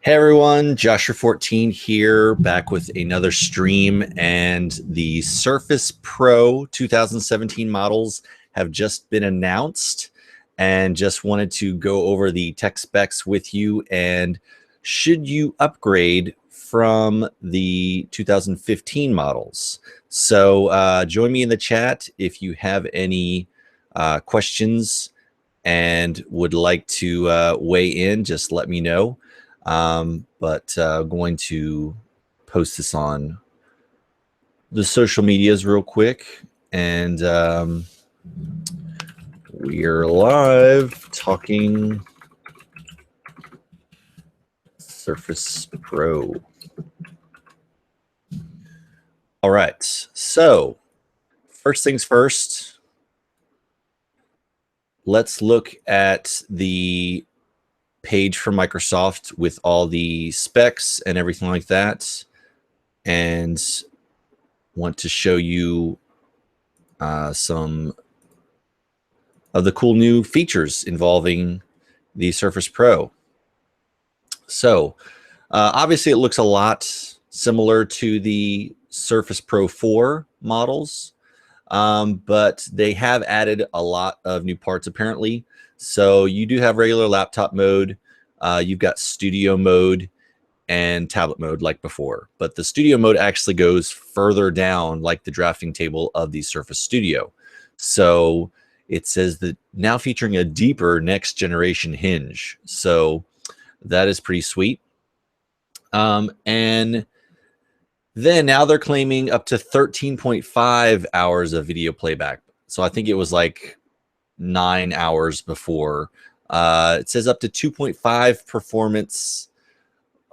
Hey everyone, Joshua14 here, back with another stream, and the Surface Pro 2017 models have just been announced, and just wanted to go over the tech specs with you, and should you upgrade from the 2015 models. So join me in the chat if you have any questions and would like to weigh in. Just let me know. But going to post this on the social medias real quick, and we're live talking Surface Pro. All right, so first things first, let's look at the page from Microsoft with all the specs and everything like that, and want to show you some of the cool new features involving the Surface Pro. So obviously it looks a lot similar to the Surface Pro 4 models, but they have added a lot of new parts apparently. So you do have regular laptop mode, you've got studio mode and tablet mode like before, but the studio mode actually goes further down like the drafting table of the Surface Studio. So it says that now featuring a deeper next generation hinge. So that is pretty sweet. And then now they're claiming up to 13.5 hours of video playback. So I think it was like 9 hours before. It says up to 2.5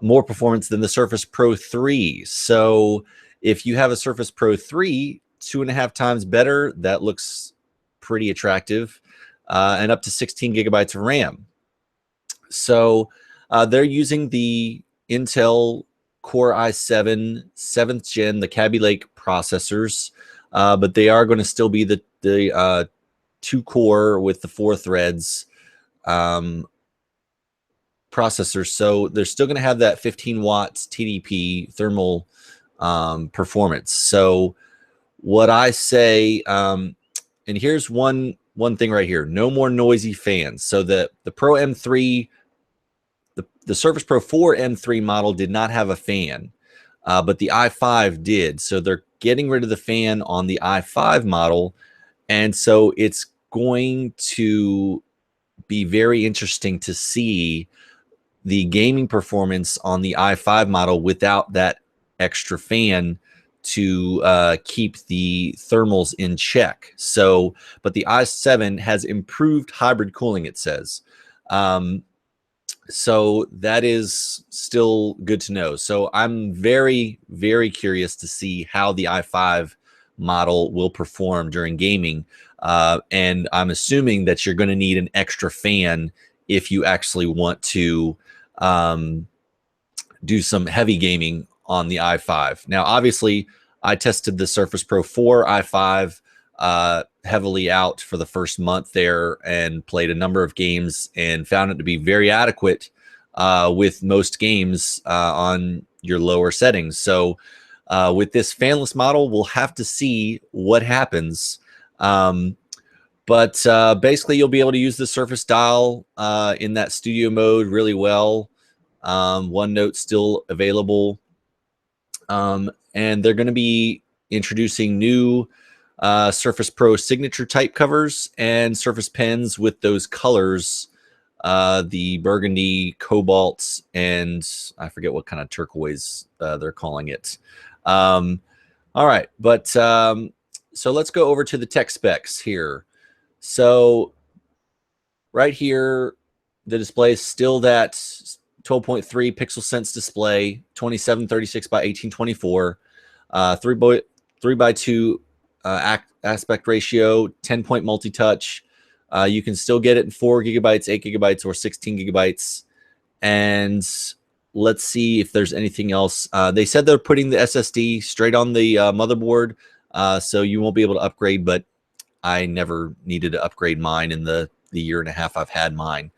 more performance than the Surface Pro 3. So if you have a Surface Pro 3, 2.5 times better, that looks pretty attractive, and up to 16 gigabytes of RAM. So they're using the Intel Core i7 7th gen, the Kaby Lake processors, but they are going to still be the 2-core with the 4 threads processors. So they're still going to have that 15 watts TDP thermal performance. So what I say, and here's one thing right here: no more noisy fans. So the Pro M3, the Surface Pro 4 M3 model did not have a fan, but the i5 did. So they're getting rid of the fan on the i5 model, and so it's going to be very interesting to see the gaming performance on the i5 model without that extra fan to keep the thermals in check. So, but the i7 has improved hybrid cooling, it says. So that is still good to know. So I'm very, very curious to see how the i5 model will perform during gaming. And I'm assuming that you're going to need an extra fan if you actually want to do some heavy gaming on the i5. Now, obviously, I tested the Surface Pro 4 i5 heavily out for the first month there and played a number of games and found it to be very adequate with most games on your lower settings. So with this fanless model, we'll have to see what happens. But basically, you'll be able to use the Surface Dial in that studio mode really well. OneNote still available. And they're going to be introducing new Surface Pro signature type covers and Surface pens with those colors, the burgundy, cobalt, and I forget what kind of turquoise they're calling it. All right, but so let's go over to the tech specs here. So right here, the display is still that 12.3 pixel sense display, 2736 by 1824, 3x2 aspect ratio, 10-point multi-touch. You can still get it in 4 gigabytes, 8 gigabytes, or 16 gigabytes. And let's see if there's anything else. They said they're putting the SSD straight on the motherboard, so you won't be able to upgrade, but I never needed to upgrade mine in the year and a half I've had mine.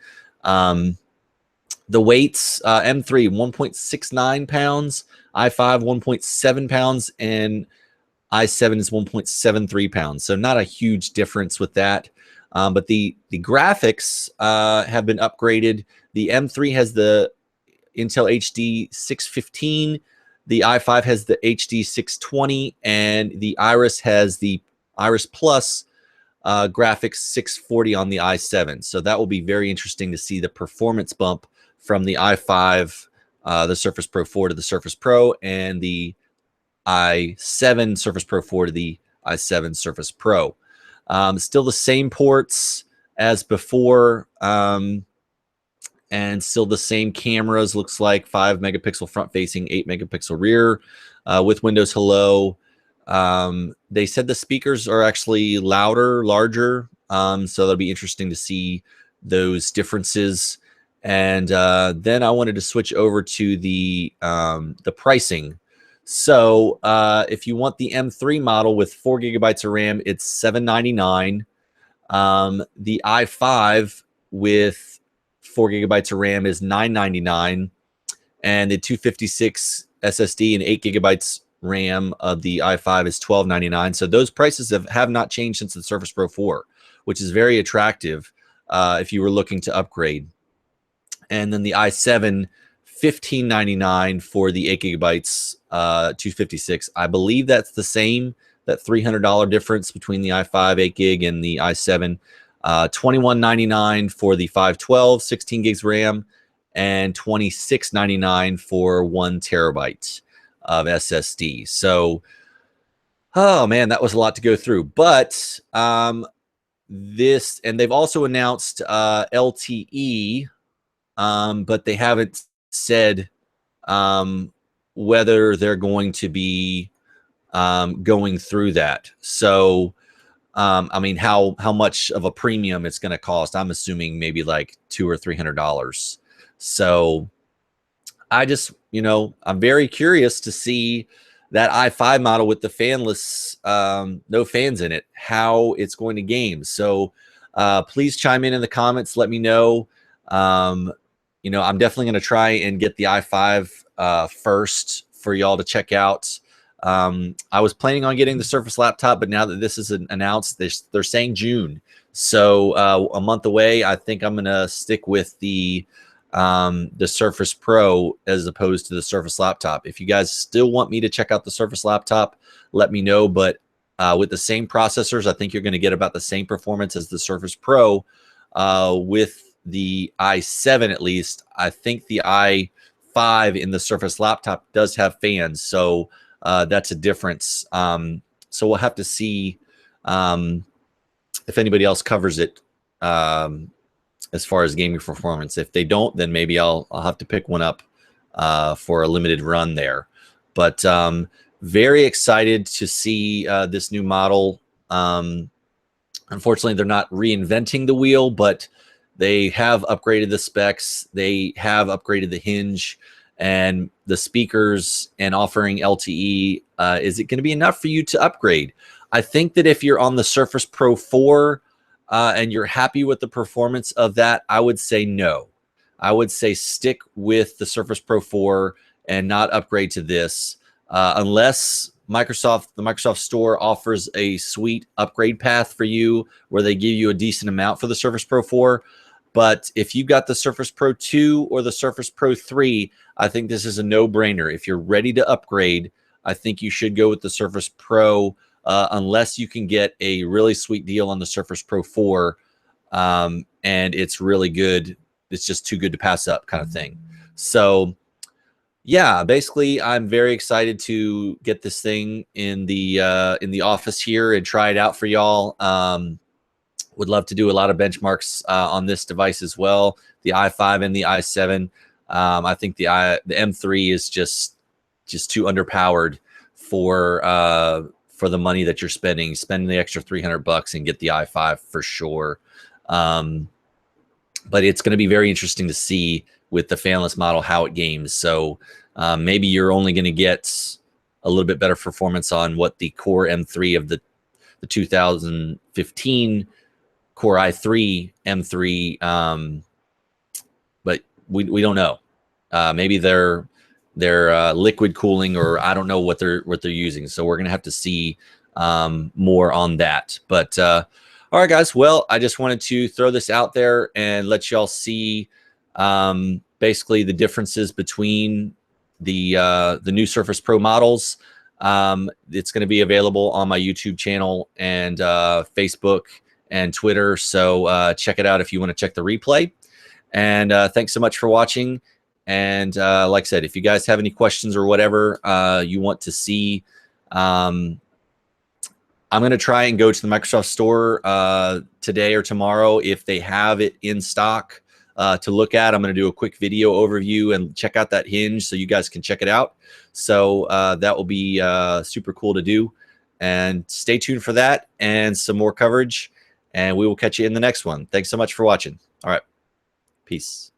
The weights, M3 1.69 pounds, i5 1.7 pounds, and i7 is 1.73 pounds. So not a huge difference with that. But the graphics have been upgraded. The M3 has the Intel HD 615. The i5 has the HD 620, and the Iris has the Iris Plus graphics 640 on the i7. So that will be very interesting to see the performance bump from the i5, the Surface Pro 4 to the Surface Pro, and the i7 Surface Pro 4 to the i7 Surface Pro. Still the same ports as before, and still the same cameras. Looks like 5 megapixel front facing, 8 megapixel rear, with Windows Hello. They said the speakers are actually louder, larger, so that'll be interesting to see those differences. And then I wanted to switch over to the pricing. So if you want the M3 model with 4 gigabytes of RAM, it's $799. The i5 with 4 gigabytes of RAM is $999, and the 256 SSD and 8 gigabytes RAM of the i5 is $1299. So those prices have not changed since the Surface Pro 4, which is very attractive if you were looking to upgrade. And then the i7, $1599 for the 8 gigabytes 256. I believe that's the same, that $300 difference between the i5 8 gig and the i7. $2199 for the 512 16 gigs RAM, and $2699 for 1 terabyte of SSD. So, oh man, that was a lot to go through. But this, and they've also announced LTE, but they haven't said whether they're going to be going through that. So, I mean, how much of a premium it's going to cost? I'm assuming maybe like $200 or $300. So, I just, I'm very curious to see that i5 model with the fanless, no fans in it, how it's going to game. So, please chime in the comments. Let me know. I'm definitely going to try and get the i5 first for y'all to check out. I was planning on getting the Surface Laptop, but now that this is announced, they're saying June. So a month away. I think I'm going to stick with the Surface Pro as opposed to the Surface Laptop. If you guys still want me to check out the Surface Laptop, let me know. But with the same processors, I think you're going to get about the same performance as the Surface Pro with the i7 at least. I think the i5 in the Surface Laptop does have fans, so that's a difference. So we'll have to see if anybody else covers it as far as gaming performance. If they don't, then maybe I'll have to pick one up for a limited run there. But very excited to see this new model. Unfortunately, they're not reinventing the wheel, but they have upgraded the specs. They have upgraded the hinge and the speakers and offering LTE. Is it going to be enough for you to upgrade? I think that if you're on the Surface Pro 4 and you're happy with the performance of that, I would say no. I would say stick with the Surface Pro 4 and not upgrade to this unless the Microsoft Store offers a sweet upgrade path for you where they give you a decent amount for the Surface Pro 4. But if you got the Surface Pro 2 or the Surface Pro 3, I think this is a no-brainer. If you're ready to upgrade, I think you should go with the Surface Pro unless you can get a really sweet deal on the Surface Pro 4 and it's really good. It's just too good to pass up kind of thing. So, yeah, basically, I'm very excited to get this thing in the office here and try it out for y'all. Would love to do a lot of benchmarks on this device as well, the i5 and the i7. I think the M3 is just too underpowered for the money that you're spending. Spend the extra $300 and get the i5 for sure. But it's going to be very interesting to see with the fanless model how it games. So maybe you're only going to get a little bit better performance on what the Core M3 of the 2015 Core i3 M3, but we don't know. Maybe they're liquid cooling, or I don't know what they're using. So we're gonna have to see more on that. But all right, guys. Well, I just wanted to throw this out there and let y'all see basically the differences between the new Surface Pro models. It's going to be available on my YouTube channel and Facebook and Twitter. So check it out if you want to check the replay. And thanks so much for watching. And like I said, if you guys have any questions or whatever you want to see, I'm going to try and go to the Microsoft Store today or tomorrow if they have it in stock to look at. I'm going to do a quick video overview and check out that hinge so you guys can check it out. So that will be super cool to do. And stay tuned for that and some more coverage. And we will catch you in the next one. Thanks so much for watching. All right. Peace.